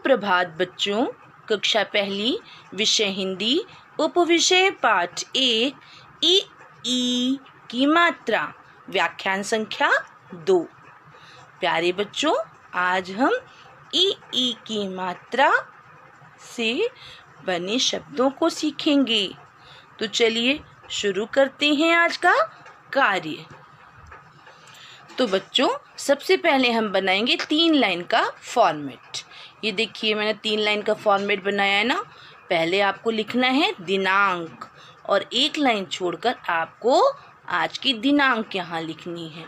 सुप्रभात बच्चों। कक्षा पहली, विषय हिंदी, उपविषय पाठ 1, ई की मात्रा, व्याख्यान संख्या 2। प्यारे बच्चों, आज हम ई की मात्रा से बने शब्दों को सीखेंगे। तो चलिए शुरू करते हैं आज का कार्य। तो बच्चों, सबसे पहले हम बनाएंगे 3 लाइन का फॉर्मेट। ये देखिए, मैंने 3 लाइन का फॉर्मेट बनाया है ना। पहले आपको लिखना है दिनांक, और 1 लाइन छोड़कर आपको आज की दिनांक यहाँ लिखनी है।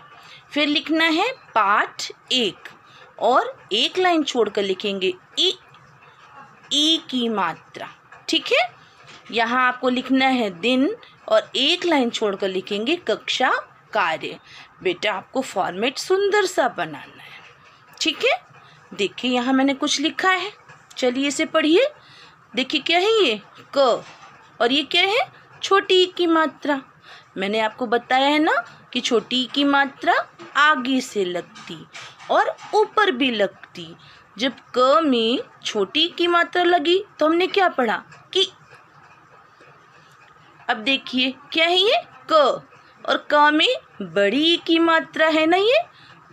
फिर लिखना है पाठ 1, और 1 लाइन छोड़कर लिखेंगे ई की मात्रा। ठीक है, यहाँ आपको लिखना है दिन, और 1 लाइन छोड़कर लिखेंगे कक्षा कार्य। बेटा, आपको फॉर्मेट सुंदर सा बनाना है। ठीक है, देखिए यहाँ मैंने कुछ लिखा है। चलिए इसे पढ़िए। देखिए क्या है ये क, और ये क्या है छोटी ई की मात्रा। मैंने आपको बताया है ना कि छोटी ई की मात्रा आगे से लगती और ऊपर भी लगती। जब क में छोटी ई की मात्रा लगी तो हमने क्या पढ़ा कि। अब देखिए क्या है ये क, और क में बड़ी ई की मात्रा है ना, ये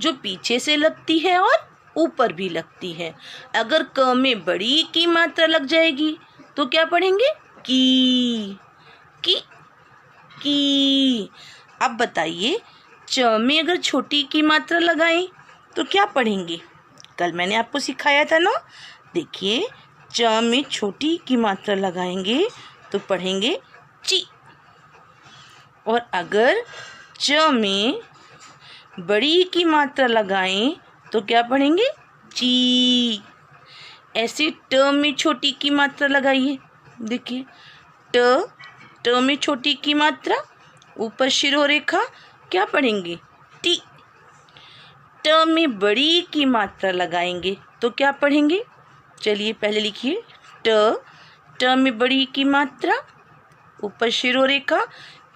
जो पीछे से लगती है और ऊपर भी लगती है। अगर क में बड़ी ई की मात्रा लग जाएगी तो क्या पढ़ेंगे की। अब बताइए, च में अगर छोटी ई की मात्रा लगाएं तो क्या पढ़ेंगे। कल मैंने आपको सिखाया था ना। देखिए, च में छोटी ई की मात्रा लगाएंगे तो पढ़ेंगे ची, और अगर च में बड़ी ई की मात्रा लगाएं तो क्या पढ़ेंगे ची। ऐसे ट में छोटी की मात्रा लगाइए। देखिए, ट में छोटी की मात्रा, ऊपर शिरोरेखा, क्या पढ़ेंगे टी। ट में बड़ी की मात्रा लगाएंगे तो क्या पढ़ेंगे। चलिए पहले लिखिए ट में बड़ी की मात्रा, ऊपर शिरोरेखा,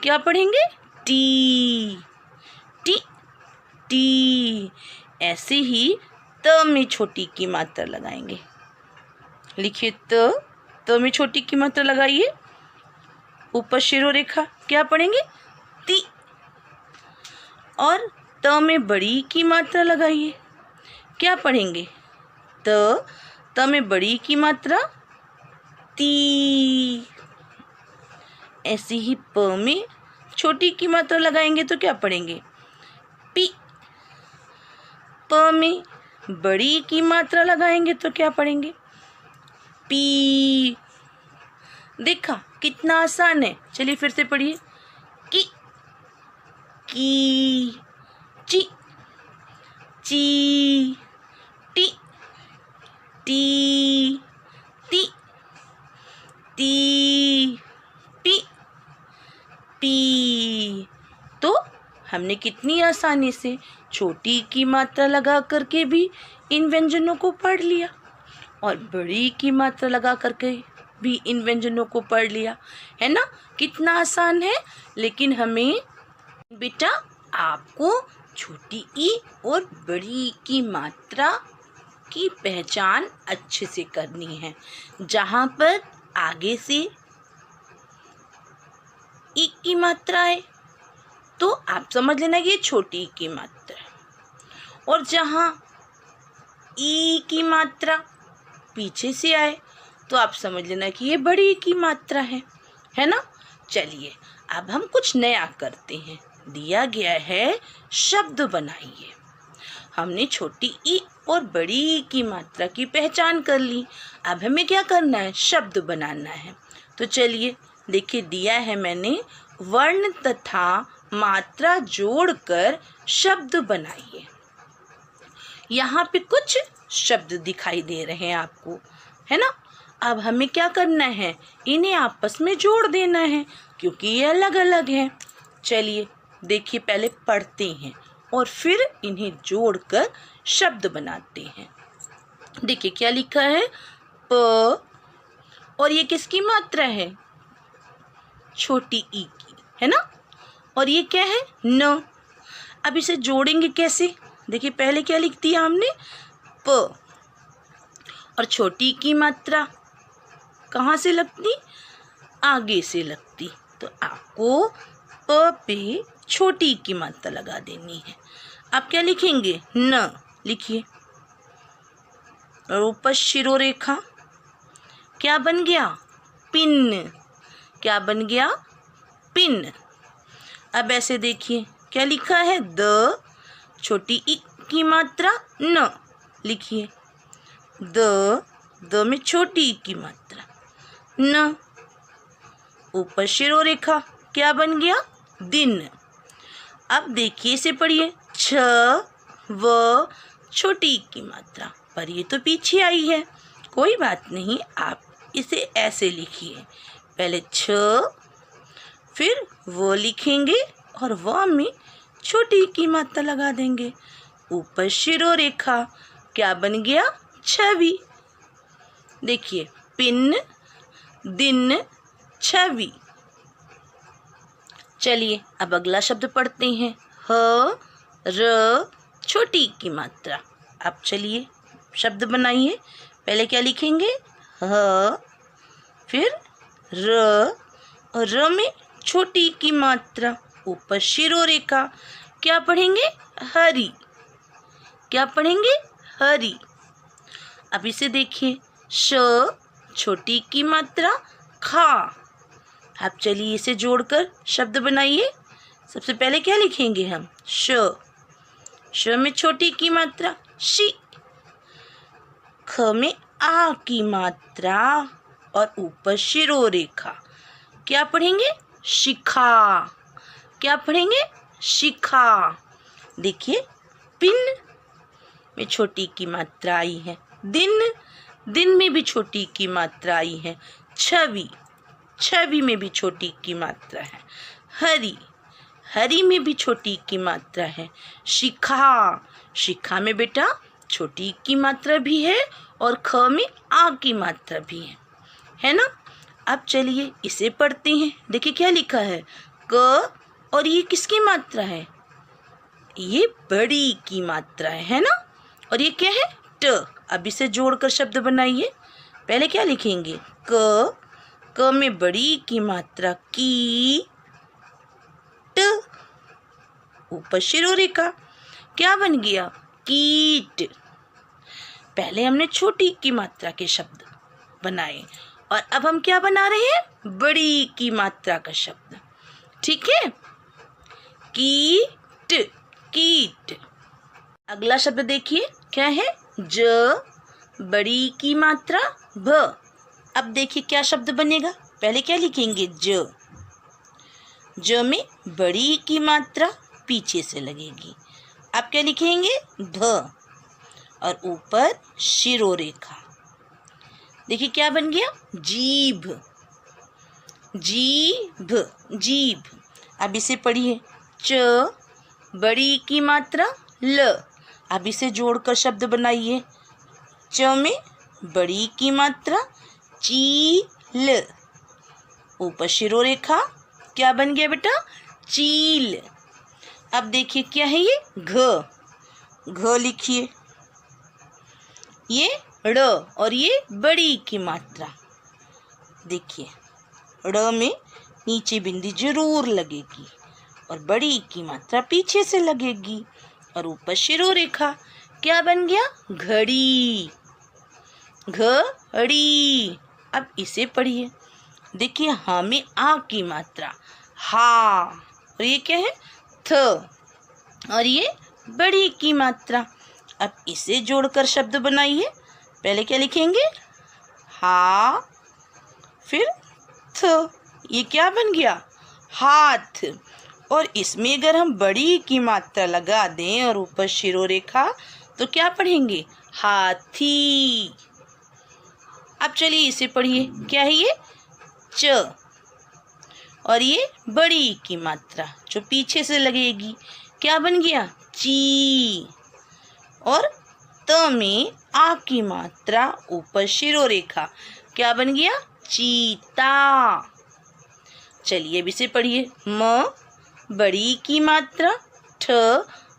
क्या पढ़ेंगे टी। ऐसे ही त में छोटी की मात्रा लगाएंगे। लिखिए त में छोटी की मात्रा लगाइए, ऊपर शिरोरेखा, क्या पढ़ेंगे ती। और त में बड़ी की मात्रा लगाइए, क्या पढ़ेंगे त में बड़ी की मात्रा ती। ऐसे ही प में छोटी की मात्रा लगाएंगे तो क्या पढ़ेंगे पी। प में बड़ी की मात्रा लगाएंगे तो क्या पढ़ेंगे पी। देखा कितना आसान है। चलिए फिर से पढ़िए की ची ची टी ती ती पी। तो हमने कितनी आसानी से छोटी की मात्रा लगा करके भी इन व्यंजनों को पढ़ लिया, और बड़ी की मात्रा लगा करके भी इन व्यंजनों को पढ़ लिया, है ना। कितना आसान है। लेकिन हमें बेटा आपको छोटी ई और बड़ी ई की मात्रा की पहचान अच्छे से करनी है। जहाँ पर आगे से ई की मात्रा है तो आप समझ लेना कि ये छोटी ई की मात्रा है, और जहाँ ई की मात्रा पीछे से आए तो आप समझ लेना कि ये बड़ी ई की मात्रा है ना। चलिए अब हम कुछ नया करते हैं। दिया गया है शब्द बनाइए। हमने छोटी ई और बड़ी ई की मात्रा की पहचान कर ली। अब हमें क्या करना है, शब्द बनाना है। तो चलिए देखिए, दिया है मैंने वर्ण तथा मात्रा जोड़कर शब्द बनाइए। यहाँ पे कुछ शब्द दिखाई दे रहे हैं आपको, है ना। अब हमें क्या करना है, इन्हें आपस में जोड़ देना है, क्योंकि ये अलग अलग हैं। चलिए देखिए, पहले पढ़ते हैं और फिर इन्हें जोड़कर शब्द बनाते हैं। देखिए क्या लिखा है प, और ये किसकी मात्रा है, छोटी ई की, है ना। और ये क्या है न। अब इसे जोड़ेंगे कैसे। देखिए पहले क्या लिख दिया हमने प, और छोटी की मात्रा कहाँ से लगती? आगे से लगती। तो आपको अ पे छोटी की मात्रा लगा देनी है। आप क्या लिखेंगे? न लिखिए। और ऊपर शिरोरेखा क्या बन गया? पिन। क्या बन गया? पिन। अब ऐसे देखिए क्या लिखा है? द, छोटी ई की मात्रा न लिखिए। द में छोटी ई की मात्रा न। ऊपर शिरोरेखा क्या बन गया? दिन। अब देखिए इसे पढ़िए। छ व छोटी ई की मात्रा, पर ये तो पीछे आई है। कोई बात नहीं, आप इसे ऐसे लिखिए। पहले छ, फिर वो लिखेंगे और व में छोटी की मात्रा लगा देंगे। ऊपर शिरोरेखा क्या बन गया? छवि। देखिए, पिन, दिन, छवि। चलिए अब अगला शब्द पढ़ते हैं। ह र छोटी की मात्रा। अब चलिए शब्द बनाइए। पहले क्या लिखेंगे? ह, फिर र, और र में छोटी की मात्रा। ऊपर शिरोरेखा क्या पढ़ेंगे? हरी। क्या पढ़ेंगे? हरी। अब इसे देखिए। श, छोटी की मात्रा खा। अब चलिए इसे जोड़कर शब्द बनाइए। सबसे पहले क्या लिखेंगे हम? श में छोटी की मात्रा शी। ख में आ की मात्रा और ऊपर शिरोरेखा क्या पढ़ेंगे? शिखा। क्या पढ़ेंगे? शिखा। देखिए, पिन में छोटी की मात्रा आई है। दिन में भी छोटी की मात्रा आई है। छवि में भी छोटी की मात्रा है। हरी में भी छोटी की मात्रा है। शिखा में बेटा छोटी की मात्रा भी है और ख में आ की मात्रा भी है ना। अब चलिए इसे पढ़ते हैं। देखिए क्या लिखा है? क, और ये किसकी मात्रा है? ये बड़ी की मात्रा है ना। और ये क्या है? ट। अब इसे जोड़कर शब्द बनाइए। पहले क्या लिखेंगे? क में बड़ी की मात्रा की ट। ऊपर शिरोरेखा क्या बन गया? कीट। पहले हमने छोटी की मात्रा के शब्द बनाए और अब हम क्या बना रहे हैं? बड़ी की मात्रा का शब्द। ठीक है? कीट। अगला शब्द देखिए क्या है? ज, बड़ी की मात्रा भ। अब देखिए क्या शब्द बनेगा। पहले क्या लिखेंगे? ज में बड़ी की मात्रा पीछे से लगेगी। अब क्या लिखेंगे? ध, और ऊपर शिरोरेखा। देखिए क्या बन गया? जीभ। अब इसे पढ़िए। च, बड़ी की मात्रा ल। अब इसे जोड़कर शब्द बनाइए। च में बड़ी की मात्रा चील। ऊपर शिरोरेखा क्या बन गया बेटा? चील। अब देखिए क्या है ये? घ लिखिए। ये ड़ और ये बड़ी की मात्रा। देखिए ड़ में नीचे बिंदी जरूर लगेगी और बड़ी की मात्रा पीछे से लगेगी और ऊपर शिरोरेखा क्या बन गया? घड़ी। अब इसे पढ़िए। देखिए हा में आ की मात्रा हा, और ये क्या है? थ, और ये बड़ी की मात्रा। अब इसे जोड़कर शब्द बनाइए। पहले क्या लिखेंगे? हा, फिर थ। ये क्या बन गया? हाथ। और इसमें अगर हम बड़ी की मात्रा लगा दें और ऊपर शिरोरेखा तो क्या पढ़ेंगे? हाथी। अब चलिए इसे पढ़िए। क्या है ये? च, और ये बड़ी की मात्रा जो पीछे से लगेगी क्या बन गया? ची। और त में आ की मात्रा ऊपर शिरोरेखा क्या बन गया? चीता। चलिए अब इसे पढ़िए। म, बड़ी की मात्रा ठ,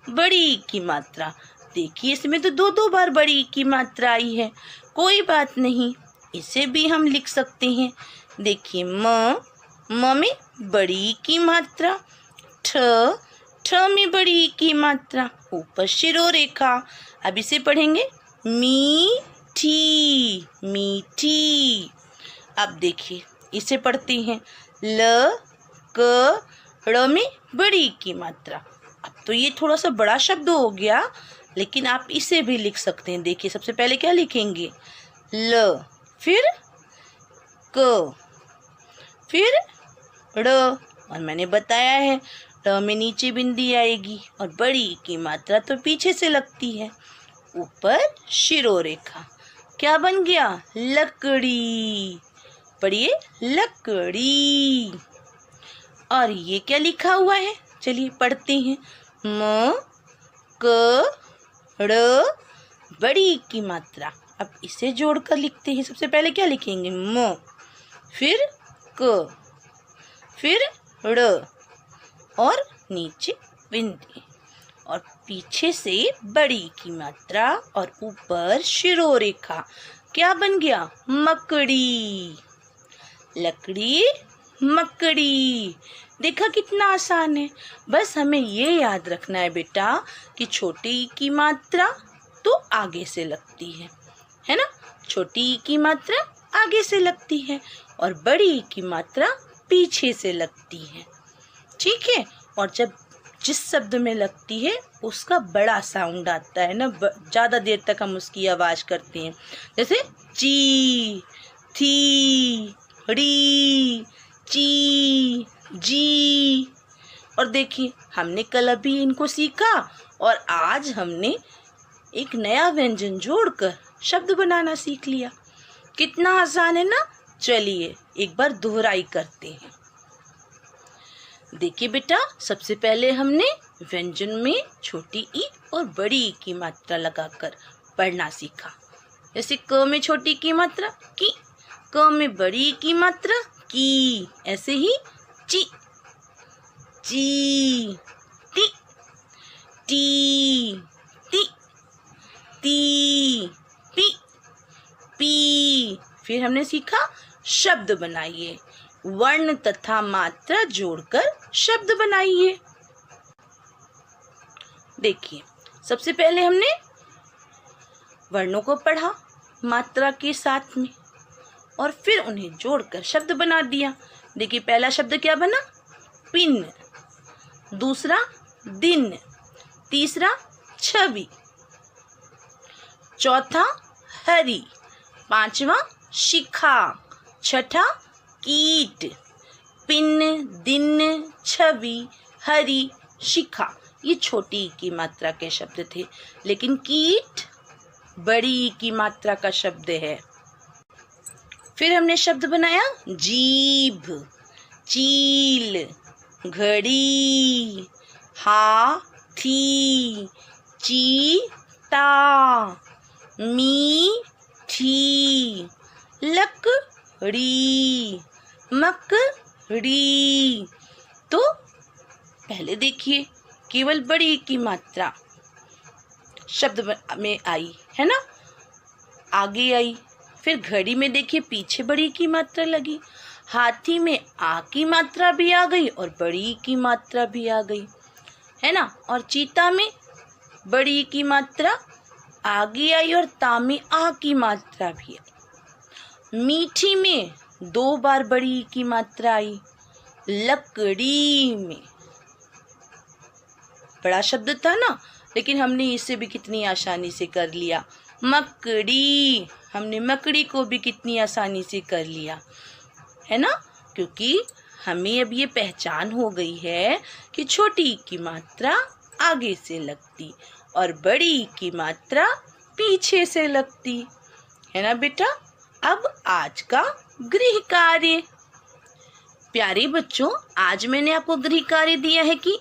बड़ी की मात्रा। देखिए इसमें तो दो बार बड़ी की मात्रा आई है। कोई बात नहीं, इसे भी हम लिख सकते हैं। देखिए म में बड़ी की मात्रा, ठ में बड़ी की मात्रा, ऊपर शिरोरेखा। अब इसे पढ़ेंगे मीठी, मीठी। अब देखिए इसे पढ़ते हैं ल क ड़ में बड़ी की मात्रा। अब तो ये थोड़ा सा बड़ा शब्द हो गया, लेकिन आप इसे भी लिख सकते हैं। देखिए सबसे पहले क्या लिखेंगे, ल, फिर क, फिर ड़, और मैंने बताया है ड़ में नीचे बिंदी आएगी और बड़ी की मात्रा तो पीछे से लगती है, ऊपर शिरोरेखा। क्या बन गया, लकड़ी। पढ़िए लकड़ी। और ये क्या लिखा हुआ है, चलिए पढ़ते हैं। म क ड़ बड़ी की मात्रा। अब इसे जोड़कर लिखते हैं। सबसे पहले क्या लिखेंगे, म, फिर क, फिर ड़, और नीचे बिंदी, और पीछे से बड़ी की मात्रा और ऊपर शिरोरेखा। क्या बन गया, मकड़ी। लकड़ी, मकड़ी। देखा कितना आसान है। बस हमें ये याद रखना है बेटा कि छोटी ई की मात्रा तो आगे से लगती है ना। छोटी ई की मात्रा आगे से लगती है और बड़ी ई की मात्रा पीछे से लगती है, ठीक है। और जब जिस शब्द में लगती है उसका बड़ा साउंड आता है ना, ज़्यादा देर तक हम उसकी आवाज़ करते हैं। जैसे ची, थी, री, ची, जी। और देखिए हमने कल अभी इनको सीखा और आज हमने एक नया व्यंजन जोड़कर शब्द बनाना सीख लिया। कितना आसान है ना। चलिए एक बार दोहराई करते हैं। देखिए बेटा, सबसे पहले हमने व्यंजन में छोटी ई और बड़ी ई की मात्रा लगाकर पढ़ना सीखा। जैसे क में छोटी की मात्रा की, क में बड़ी की मात्रा की, ऐसे ही ची, ची, टी, टी, ती, ती, पी, पी। फिर हमने सीखा शब्द बनाइए, वर्ण तथा मात्रा जोड़कर शब्द बनाइए। देखिए सबसे पहले हमने वर्णों को पढ़ा मात्रा के साथ में और फिर उन्हें जोड़कर शब्द बना दिया। देखिए पहला शब्द क्या बना, पिन, दूसरा दिन, तीसरा छवि, चौथा हरी, पांचवा शिखा, छठा कीट। पिन, दिन, छवि, हरी, शिखा, ये छोटी ई की मात्रा के शब्द थे, लेकिन कीट बड़ी ई की मात्रा का शब्द है। फिर हमने शब्द बनाया जीभ, चील, घड़ी, हाथी, चीता, मीठी, लकड़ी, मकड़ी। तो पहले देखिए केवल बड़ी की मात्रा शब्द में आई है ना, आगे आई। फिर घड़ी में देखिए पीछे बड़ी की मात्रा लगी, हाथी में आ की मात्रा भी आ गई और बड़ी की मात्रा भी आ गई है ना, और चीता में बड़ी की मात्रा आगे आई और ता में आ की मात्रा भी आई। मीठी में 2 बार बड़ी की मात्रा आई। लकड़ी में बड़ा शब्द था ना, लेकिन हमने इसे भी कितनी आसानी से कर लिया। मकड़ी, हमने मकड़ी को भी कितनी आसानी से कर लिया है ना, क्योंकि हमें अब ये पहचान हो गई है कि छोटी की मात्रा आगे से लगती और बड़ी की मात्रा पीछे से लगती है ना बेटा। अब आज का गृह कार्य। प्यारे बच्चों, आज मैंने आपको गृह कार्य दिया है कि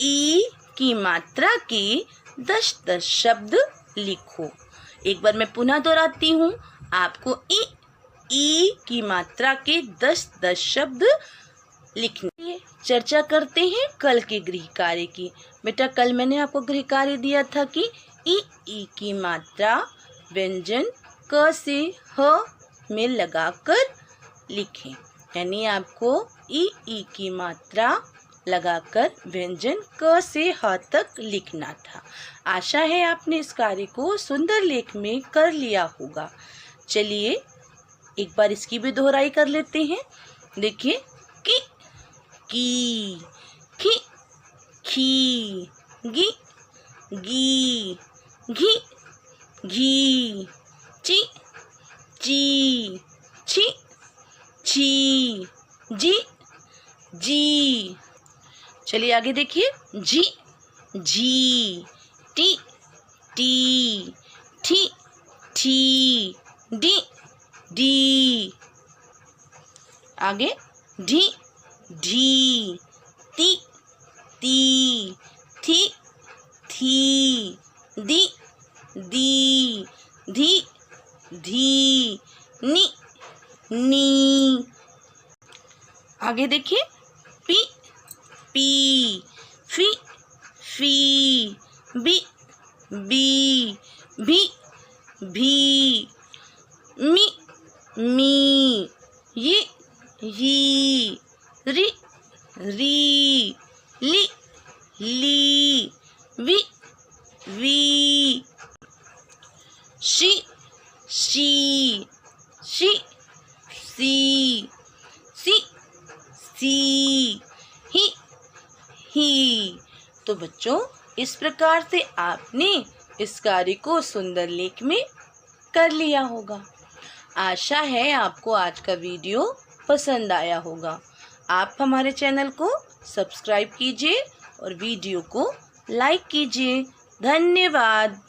ई की मात्रा के 10-10 शब्द लिखो। एक बार मैं पुनः दोहराती हूँ, आपको ई की मात्रा के 10-10 शब्द लिखने। चर्चा करते हैं कल के गृह कार्य की। बेटा कल मैंने आपको गृह कार्य दिया था कि ई की मात्रा व्यंजन क से ह में लगाकर लिखें। यानी आपको ई की मात्रा लगाकर व्यंजन क से ह तक लिखना था। आशा है आपने इस कार्य को सुंदर लेख में कर लिया होगा। चलिए एक बार इसकी भी दोहराई कर लेते हैं। देखिए, की, खी, खी, गी, गी, घी, घी, ची, ची, छी, छी, जी, जी। चलिए आगे देखिए, जी, जी, टी, टी, ठी, ठी, डी, डी। आगे ढी, ढी, ती, ती, थी, थी, दी, दी, धी, धी, नी, नी। आगे देखिए, पी, पी, फी, फी, बी, बी, भी, भी, मी, मी, ये, री, री, ली, ली, वी, शी, सी, सी, ही। तो बच्चों, इस प्रकार से आपने इस कार्य को सुंदर लेख में कर लिया होगा। आशा है आपको आज का वीडियो पसंद आया होगा। आप हमारे चैनल को सब्सक्राइब कीजिए और वीडियो को लाइक कीजिए। धन्यवाद।